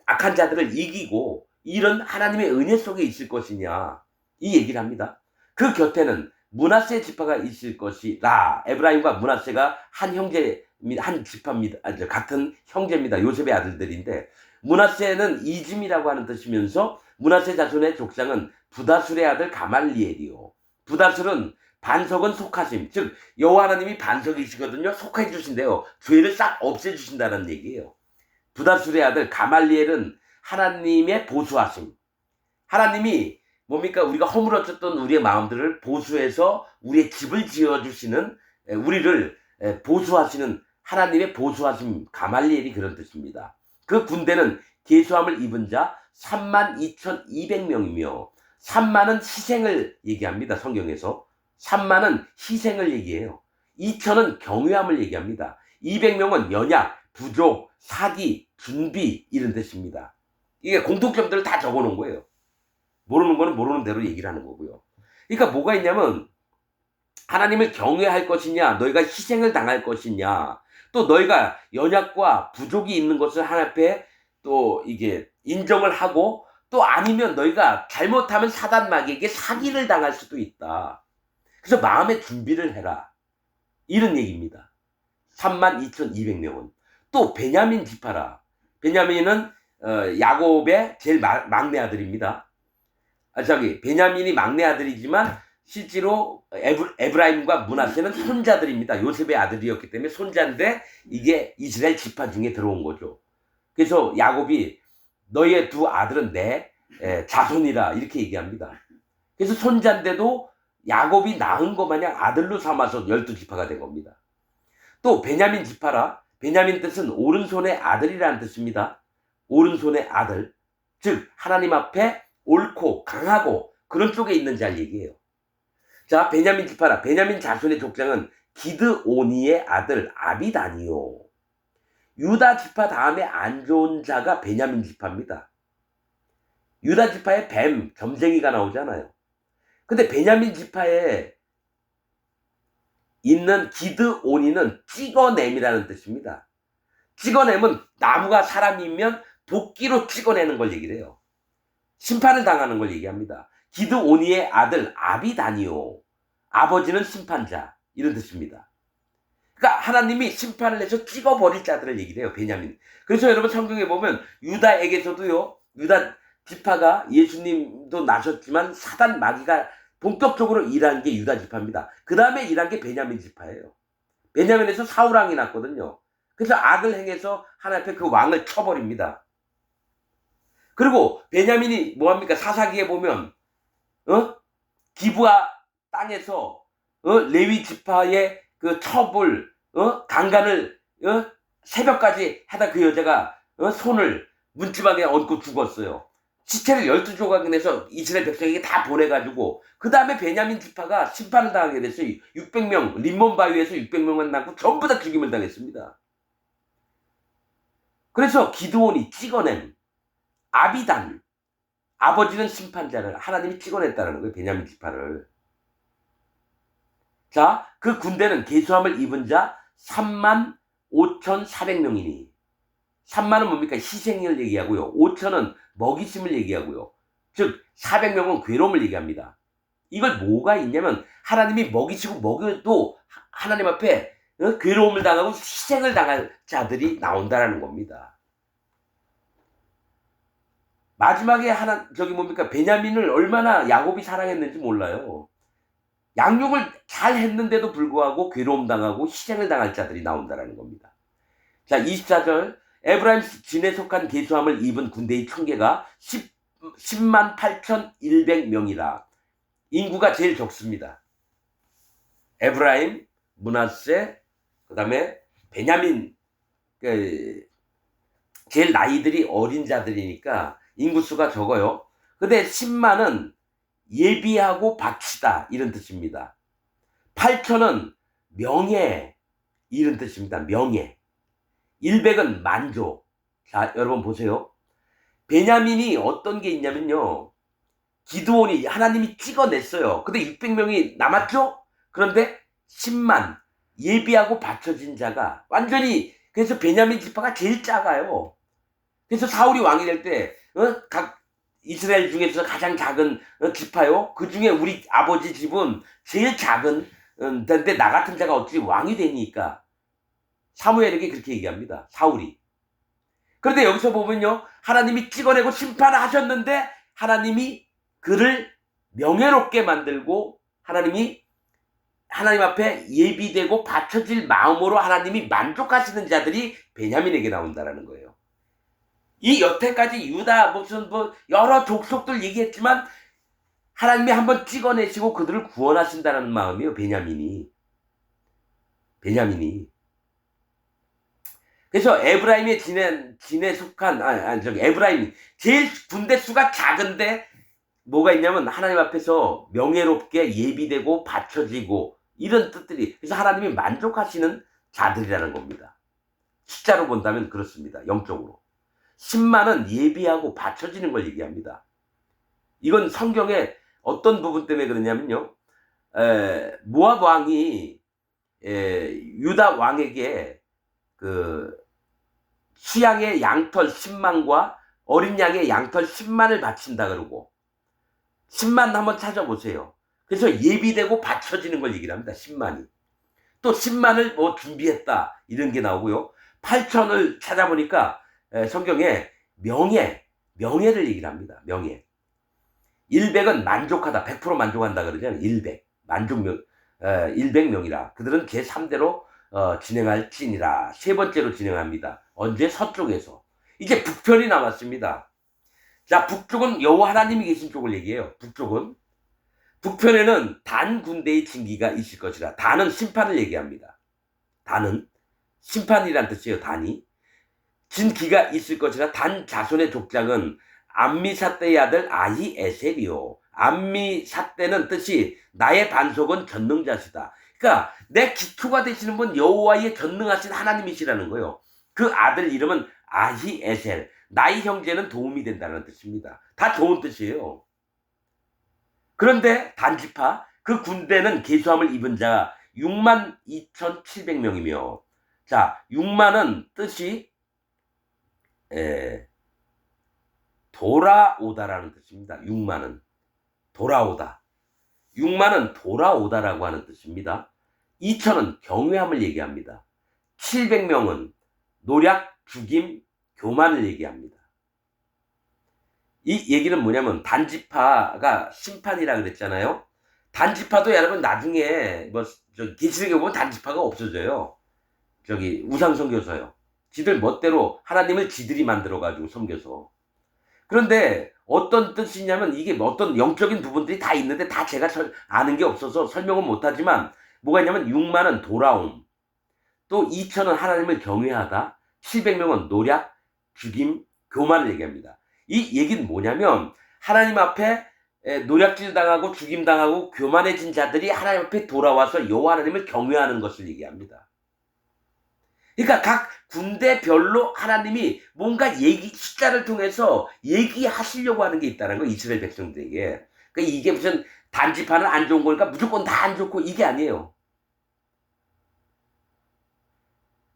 악한 자들을 이기고 이런 하나님의 은혜 속에 있을 것이냐? 이 얘기를 합니다. 그 곁에는 므낫세 지파가 있을 것이라. 에브라임과 므낫세가 한 지파입니다. 같은 형제입니다. 요셉의 아들들인데 므낫세는 이짐이라고 하는 뜻이면서 므낫세 자손의 족장은 부다술의 아들 가말리엘이요. 부다술은 반석은 속하심, 즉 여호와 하나님이 반석이시거든요. 속해 주신대요. 죄를 싹 없애 주신다는 얘기예요. 부다술의 아들 가말리엘은 하나님의 보수하심. 하나님이 뭡니까? 우리가 허물어졌던 우리의 마음들을 보수해서 우리의 집을 지어주시는, 우리를 보수하시는 하나님의 보수하심, 가말리엘이 그런 뜻입니다. 그 군대는 계수함을 입은 자 32,200명이며 3만은 희생을 얘기합니다. 성경에서. 3만은 희생을 얘기해요. 2천은 경외함을 얘기합니다. 200명은 연약, 부족, 사기, 준비 이런 뜻입니다. 이게 공통점들을 다 적어놓은 거예요. 모르는 거는 모르는 대로 얘기를 하는 거고요. 그러니까 뭐가 있냐면 하나님을 경외할 것이냐, 너희가 희생을 당할 것이냐, 또 너희가 연약과 부족이 있는 것을 하나님 앞에 또 이게 인정을 하고, 또 아니면 너희가 잘못하면 사단 마귀에게 사기를 당할 수도 있다. 그래서 마음의 준비를 해라. 이런 얘기입니다. 32,200명은. 또 베냐민 지파라. 베냐민은 야곱의 제일 막내 아들입니다. 베냐민이 막내 아들이지만 실제로 에브라임과 므낫세는 손자들입니다. 요셉의 아들이었기 때문에 손자인데 이게 이스라엘 지파 중에 들어온 거죠. 그래서 야곱이 너희의 두 아들은 내 자손이라 이렇게 얘기합니다. 그래서 손자인데도 야곱이 낳은 것 마냥 아들로 삼아서 12지파가 된 겁니다. 또 베냐민 지파라. 베냐민 뜻은 오른손의 아들이라는 뜻입니다. 오른손의 아들. 즉 하나님 앞에 옳고 강하고 그런 쪽에 있는 자를 얘기해요. 자, 베냐민 지파라. 베냐민 자손의 족장은 기드오니의 아들 아비단이요. 유다 지파 다음에 안 좋은 자가 베냐민 지파입니다. 유다 지파에 뱀, 점쟁이가 나오잖아요. 근데 베냐민 지파에 있는 기드오니는 찍어냄이라는 뜻입니다. 찍어냄은 나무가 사람이면 도끼로 찍어내는 걸 얘기를 해요. 심판을 당하는 걸 얘기합니다. 기드오니의 아들 아비단이요. 아버지는 심판자. 이런 뜻입니다. 그러니까 하나님이 심판을 해서 찍어버릴 자들을 얘기를 해요. 베냐민. 그래서 여러분 성경에 보면 유다에게서도요. 유다 지파가 예수님도 나셨지만 사단 마귀가 본격적으로 일한 게 유다 지파입니다. 그 다음에 일한 게 베냐민 지파예요. 베냐민에서 사울왕이 났거든요. 그래서 악을 행해서 하나님 앞에 그 왕을 쳐버립니다. 그리고 베냐민이 뭐합니까? 사사기에 보면 기브아 땅에서 레위 지파의 그 첩을 강간을 새벽까지 하다 그 여자가 손을 문지방에 얹고 죽었어요. 시체를 12조각을 내서 이스라엘 백성에게 다 보내가지고 그 다음에 베냐민 지파가 심판을 당하게 됐어요. 600명 림몬 바위에서 600명만 남고 전부 다 죽임을 당했습니다. 그래서 기드온이 찍어낸 아비단, 아버지는 심판자를 하나님이 찍어냈다는 거예요. 베냐민 지파를. 자, 그 군대는 계수함을 입은 자 35,400명이니 3만은 뭡니까? 희생을 얘기하고요. 5천은 먹이심을 얘기하고요. 즉 400명은 괴로움을 얘기합니다. 이걸 뭐가 있냐면 하나님이 먹이시고 먹여도 하나님 앞에 괴로움을 당하고 희생을 당할 자들이 나온다라는 겁니다. 마지막에 뭡니까? 베냐민을 얼마나 야곱이 사랑했는지 몰라요. 양육을 잘 했는데도 불구하고 괴로움 당하고 희생을 당할 자들이 나온다라는 겁니다. 자, 24절. 에브라임 진에 속한 계수함을 입은 군대의 총계가 10만 8,100명이라. 인구가 제일 적습니다. 에브라임, 므낫세, 그 다음에 베냐민, 제일 나이들이 어린 자들이니까 인구수가 적어요. 근데 10만은 예비하고 바치다 이런 뜻입니다. 8천은 명예 이런 뜻입니다. 명예. 100은 만족. 자, 여러분 보세요. 베냐민이 어떤 게 있냐면요. 기드온이 하나님이 찍어냈어요. 근데 600명이 남았죠? 그런데 10만 예비하고 바쳐진 자가 완전히, 그래서 베냐민 지파가 제일 작아요. 그래서 사울이 왕이 될 때 각 이스라엘 중에서 가장 작은 지파요. 그 중에 우리 아버지 집은 제일 작은 데인데 나 같은 자가 어찌 왕이 되니까 사무엘에게 그렇게 얘기합니다. 사울이. 그런데 여기서 보면요. 하나님이 찍어내고 심판하셨는데 하나님이 그를 명예롭게 만들고 하나님 앞에 예비되고 바쳐질 마음으로 하나님이 만족하시는 자들이 베냐민에게 나온다라는 거예요. 이 여태까지 유다 무슨 여러 족속들 얘기했지만 하나님이 한번 찍어내시고 그들을 구원하신다는 마음이에요. 베냐민이. 그래서 에브라임의 진에 속한 에브라임 제일 군대 수가 작은데 뭐가 있냐면 하나님 앞에서 명예롭게 예비되고 바쳐지고 이런 뜻들이, 그래서 하나님이 만족하시는 자들이라는 겁니다. 숫자로 본다면 그렇습니다. 영적으로. 10만은 예비하고 바쳐지는 걸 얘기합니다. 이건 성경에 어떤 부분 때문에 그러냐면요. 모압 왕이 유다 왕에게 그 수양의 양털 10만과 어린 양의 양털 10만을 바친다 그러고 10만 한번 찾아보세요. 그래서 예비되고 바쳐지는 걸 얘기를 합니다. 10만이. 또 10만을 준비했다 이런 게 나오고요. 8천을 찾아보니까 성경에 명예를 얘기를 합니다. 명예. 100은 만족하다. 100% 만족한다 그러잖아요. 100. 만족명, 100명이라. 그들은 제3대로 진행할 찐이라. 세 번째로 진행합니다. 언제? 서쪽에서. 이제 북편이 남았습니다. 자, 북쪽은 여호와 하나님이 계신 쪽을 얘기해요. 북편에는 단 군대의 진기가 있을 것이라. 단은 심판을 얘기합니다. 단은 심판이란 뜻이에요. 단이. 진기가 있을 것이라. 단 자손의 족장은 암미사대의 아들 아히에셀이요. 암미사대는 뜻이 나의 반석은 전능자시다. 그러니까 내 기초가 되시는 분 여호와의 전능하신 하나님이시라는 거예요. 그 아들 이름은 아히에셀. 나의 형제는 도움이 된다는 뜻입니다. 다 좋은 뜻이에요. 그런데 단지파 그 군대는 계수함을 입은 자가 6만 2,700명이며 자 6만은 뜻이 돌아오다라는 뜻입니다. 6만은 돌아오다. 6만은 돌아오다라고 하는 뜻입니다. 2천은 경외함을 얘기합니다. 700명은 노략, 죽임, 교만을 얘기합니다. 이 얘기는 뭐냐면 단지파가 심판이라 그랬잖아요. 단지파도 여러분 나중에 계시록에 보면 단지파가 없어져요. 우상선교서요. 지들 멋대로 하나님을 지들이 만들어가지고 섬겨서. 그런데 어떤 뜻이냐면 이게 어떤 영적인 부분들이 다 있는데 다 제가 아는 게 없어서 설명은 못하지만 뭐가 있냐면 6만은 돌아옴, 또 2천은 하나님을 경외하다, 700명은 노략, 죽임, 교만을 얘기합니다. 이 얘기는 뭐냐면 하나님 앞에 노략질 당하고 죽임 당하고 교만해진 자들이 하나님 앞에 돌아와서 여호와 하나님을 경외하는 것을 얘기합니다. 그러니까 각 군대별로 하나님이 뭔가 숫자를 통해서 얘기하시려고 하는 게 있다는 거, 이스라엘 백성들에게. 그러니까 이게 무슨 단지파는 안 좋은 거니까 무조건 다 안 좋고 이게 아니에요.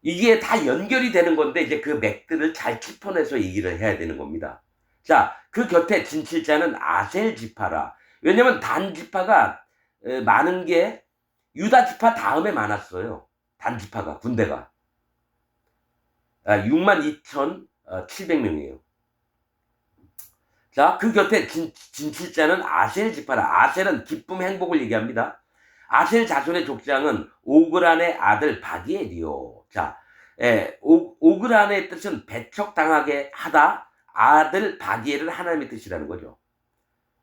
이게 다 연결이 되는 건데 이제 그 맥들을 잘 짚어내서 얘기를 해야 되는 겁니다. 자, 그 곁에 진칠자는 아셀 지파라. 왜냐면 단 지파가 많은 게 유다 지파 다음에 많았어요. 단지파가, 군대가. 62,700명이에요. 자, 그 곁에 진칠자는 아셀 지파라. 아셀은 기쁨, 행복을 얘기합니다. 아셀 자손의 족장은 오그란의 아들 바기엘이요. 자, 오그란의 뜻은 배척당하게 하다. 아들 바기엘은 하나님의 뜻이라는 거죠.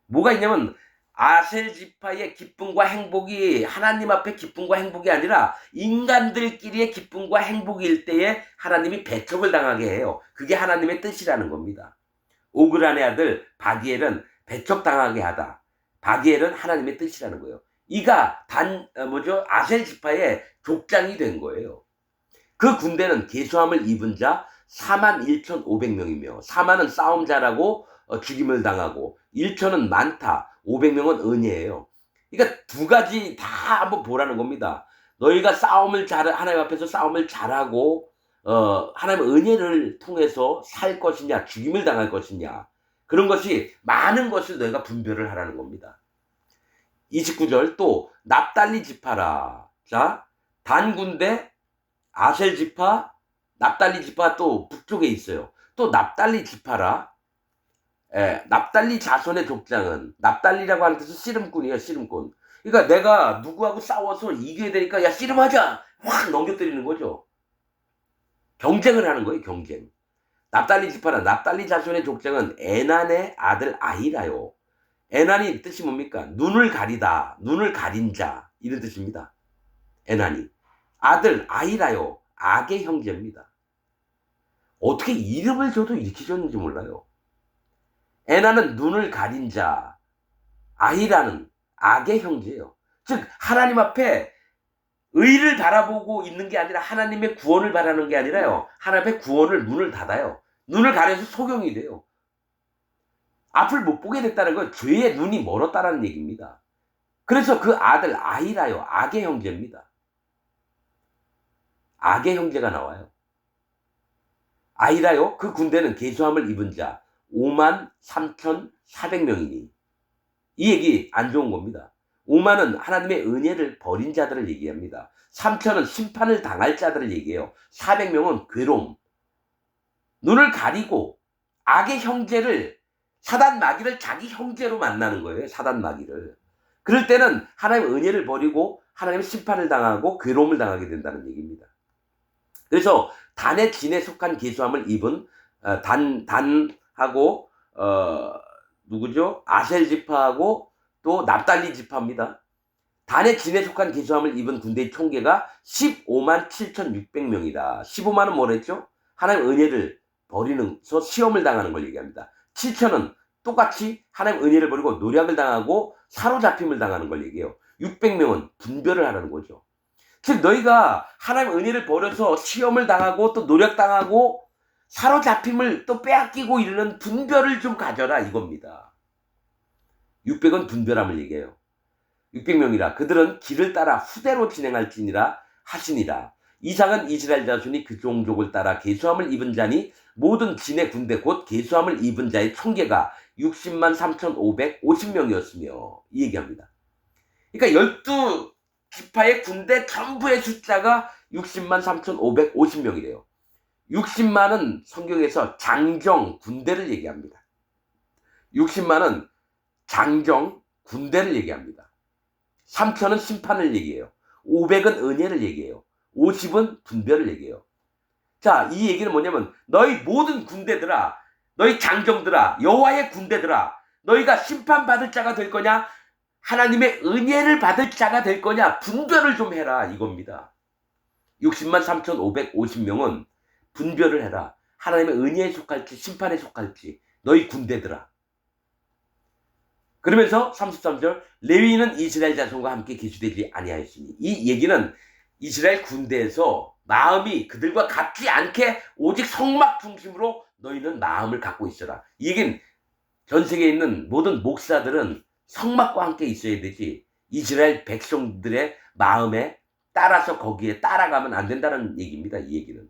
뭐가 있냐면 아셀 지파의 기쁨과 행복이 하나님 앞에 기쁨과 행복이 아니라 인간들끼리의 기쁨과 행복일 때에 하나님이 배척을 당하게 해요. 그게 하나님의 뜻이라는 겁니다. 오그란의 아들 바기엘은 배척당하게 하다. 바기엘은 하나님의 뜻이라는 거예요. 이가 아셀 지파의 족장이 된 거예요. 그 군대는 계수함을 입은 자 41,500명이며 4만은 싸움 잘하고 죽임을 당하고 1천은 많다. 500명은 은혜예요. 그러니까 두 가지 다 한번 보라는 겁니다. 너희가 하나님 앞에서 싸움을 잘하고 하나님의 은혜를 통해서 살 것이냐, 죽임을 당할 것이냐, 그런 것이 많은 것을 너희가 분별을 하라는 겁니다. 29절 또 납달리 지파라. 자, 단 군대, 아셀 지파, 납달리 지파 또 북쪽에 있어요. 또 납달리 지파라. 납달리 자손의 족장은, 납달리라고 하는 뜻은 씨름꾼이에요, 씨름꾼. 그러니까 내가 누구하고 싸워서 이겨야 되니까 야 씨름하자 확 넘겨뜨리는 거죠. 경쟁을 하는 거예요, 경쟁. 납달리 지파라. 납달리 자손의 족장은 에난의 아들 아히라요. 에난이 뜻이 뭡니까? 눈을 가리다, 눈을 가린 자, 이런 뜻입니다. 에난이. 아들 아히라요. 악의 형제입니다. 어떻게 이름을 줘도 이렇게 줬는지 몰라요. 에나는 눈을 가린 자, 아히라는 악의 형제예요. 즉 하나님 앞에 의를 바라보고 있는 게 아니라 하나님의 구원을 바라는 게 아니라요. 하나님의 구원을 눈을 닫아요. 눈을 가려서 소경이 돼요. 앞을 못 보게 됐다는 건 죄의 눈이 멀었다는 얘기입니다. 그래서 그 아들 아히라요. 악의 형제입니다. 악의 형제가 나와요. 아히라요. 그 군대는 계수함을 입은 자 53,400명이니. 이 얘기 안 좋은 겁니다. 5만은 하나님의 은혜를 버린 자들을 얘기합니다. 3천은 심판을 당할 자들을 얘기해요. 400명은 괴로움. 눈을 가리고 악의 형제를, 사단 마귀를 자기 형제로 만나는 거예요. 사단 마귀를. 그럴 때는 하나님의 은혜를 버리고 하나님의 심판을 당하고 괴로움을 당하게 된다는 얘기입니다. 그래서 단의 진에 속한 계수함을 입은 단하고 누구죠? 아셀 지파하고 또 납달리 지파입니다. 단의 진에 속한 계수함을 입은 군대의 총계가 157,600명이다. 15만은 뭐랬죠? 하나님 은혜를 버리면서 시험을 당하는 걸 얘기합니다. 7천은 똑같이 하나님 은혜를 버리고 노략을 당하고 사로잡힘을 당하는 걸 얘기해요. 600명은 분별을 하라는 거죠. 즉 너희가 하나님 은혜를 버려서 시험을 당하고 또 노력당하고 사로잡힘을 또 빼앗기고 이러는 분별을 좀 가져라 이겁니다. 600은 분별함을 얘기해요. 600명이라 그들은 길을 따라 후대로 진행할지니라 하시니라. 이삭은 이스라엘 자손이 그 종족을 따라 계수함을 입은 자니 모든 진의 군대 곧 계수함을 입은 자의 총계가 60만 3,550명이었으며 이 얘기합니다. 그러니까 12지파의 군대 전부의 숫자가 60만 3,550명이래요. 60만은 성경에서 장정 군대를 얘기합니다. 60만은 장정 군대를 얘기합니다. 3천은 심판을 얘기해요. 500은 은혜를 얘기해요. 50은 분별을 얘기해요. 자, 이 얘기는 뭐냐면 너희 모든 군대들아, 너희 장정들아, 여호와의 군대들아, 너희가 심판받을 자가 될 거냐, 하나님의 은혜를 받을 자가 될 거냐, 분별을 좀 해라 이겁니다. 60만 3,550명은 분별을 해라. 하나님의 은혜에 속할지 심판에 속할지 너희 군대들아. 그러면서 33절 레위인은 이스라엘 자손과 함께 기수되지 아니하였으니, 이 얘기는 이스라엘 군대에서 마음이 그들과 같지 않게 오직 성막 중심으로 너희는 마음을 갖고 있어라. 이 얘기는 전 세계에 있는 모든 목사들은 성막과 함께 있어야 되지 이스라엘 백성들의 마음에 따라서 거기에 따라가면 안 된다는 얘기입니다. 이 얘기는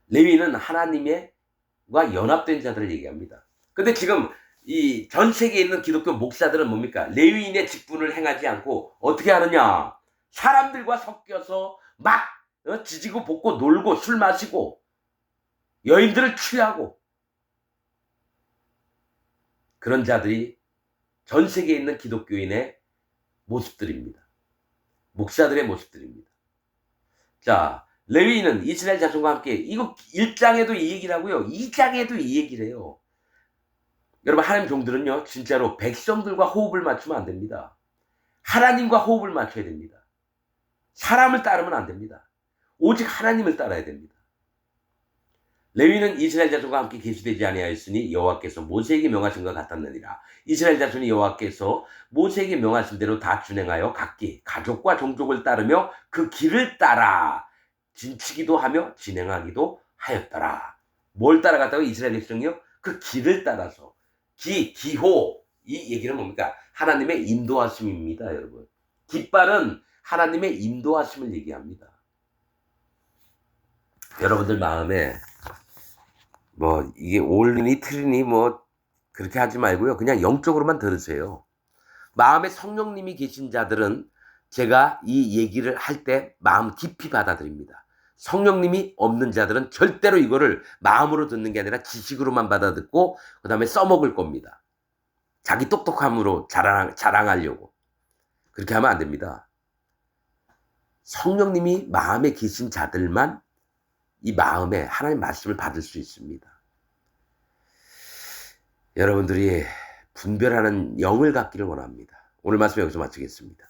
레위인은 하나님과 연합된 자들을 얘기합니다. 근데 지금 이 전 세계에 있는 기독교 목사들은 뭡니까? 레위인의 직분을 행하지 않고 어떻게 하느냐? 사람들과 섞여서 막 지지고 볶고 놀고 술 마시고 여인들을 취하고 그런 자들이 전 세계에 있는 기독교인의 모습들입니다. 목사들의 모습들입니다. 자, 레위인은 이스라엘 자손과 함께 이거 1장에도 이 얘기를 하고요. 2장에도 이 얘기를 해요. 여러분 하나님 종들은요. 진짜로 백성들과 호흡을 맞추면 안 됩니다. 하나님과 호흡을 맞춰야 됩니다. 사람을 따르면 안 됩니다. 오직 하나님을 따라야 됩니다. 레위는 이스라엘 자손과 함께 계수되지 아니하였으니 여호와께서 모세에게 명하신 것 같았느니라. 이스라엘 자손이 여호와께서 모세에게 명하신 대로 다 준행하여 각기 가족과 종족을 따르며 그 길을 따라 진치기도 하며 진행하기도 하였더라. 뭘 따라갔다고 이스라엘 백성이요? 그 길을 따라서. 기호. 이 얘기는 뭡니까? 하나님의 인도하심입니다, 여러분. 깃발은 하나님의 인도하심을 얘기합니다. 여러분들 마음에 이게 올리니 틀리니 그렇게 하지 말고요. 그냥 영적으로만 들으세요. 마음에 성령님이 계신 자들은 제가 이 얘기를 할 때 마음 깊이 받아들입니다. 성령님이 없는 자들은 절대로 이거를 마음으로 듣는 게 아니라 지식으로만 받아듣고 그 다음에 써먹을 겁니다. 자기 똑똑함으로 자랑하려고. 그렇게 하면 안 됩니다. 성령님이 마음에 계신 자들만 이 마음에 하나님의 말씀을 받을 수 있습니다. 여러분들이 분별하는 영을 갖기를 원합니다. 오늘 말씀 여기서 마치겠습니다.